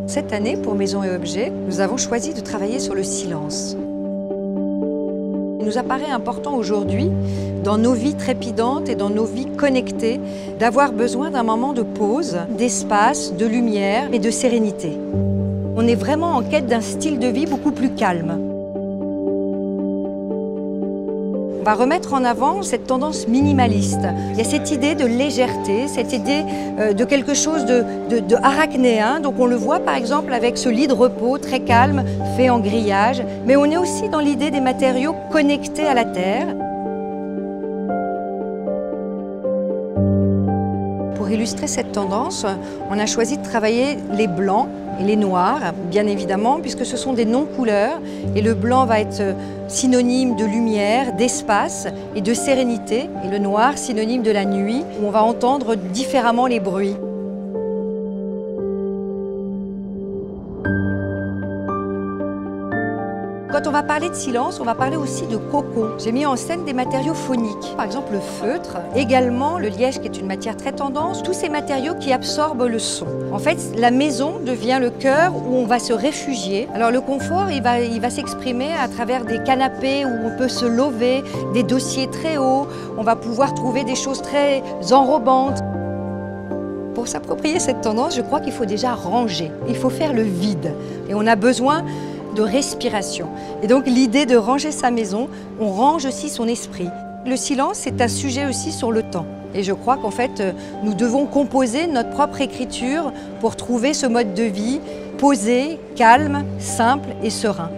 Cette année, pour Maisons et Objets, nous avons choisi de travailler sur le silence. Il nous apparaît important aujourd'hui, dans nos vies trépidantes et dans nos vies connectées, d'avoir besoin d'un moment de pause, d'espace, de lumière et de sérénité. On est vraiment en quête d'un style de vie beaucoup plus calme. On va remettre en avant cette tendance minimaliste. Il y a cette idée de légèreté, cette idée de quelque chose de arachnéen. Donc on le voit par exemple avec ce lit de repos très calme, fait en grillage. Mais on est aussi dans l'idée des matériaux connectés à la terre. Pour illustrer cette tendance, on a choisi de travailler les blancs et les noirs, bien évidemment, puisque ce sont des non-couleurs. Et le blanc va être synonyme de lumière, d'espace et de sérénité. Et le noir, synonyme de la nuit, où on va entendre différemment les bruits. Quand on va parler de silence, on va parler aussi de cocon. J'ai mis en scène des matériaux phoniques. Par exemple le feutre, également le liège qui est une matière très tendance, tous ces matériaux qui absorbent le son. En fait, la maison devient le cœur où on va se réfugier. Alors le confort, il va s'exprimer à travers des canapés où on peut se lever, des dossiers très hauts, on va pouvoir trouver des choses très enrobantes. Pour s'approprier cette tendance, je crois qu'il faut déjà ranger. Il faut faire le vide. Et on a besoin de respiration. Et donc l'idée de ranger sa maison, on range aussi son esprit. Le silence, c'est un sujet aussi sur le temps. Et je crois qu'en fait, nous devons composer notre propre écriture pour trouver ce mode de vie posé, calme, simple et serein.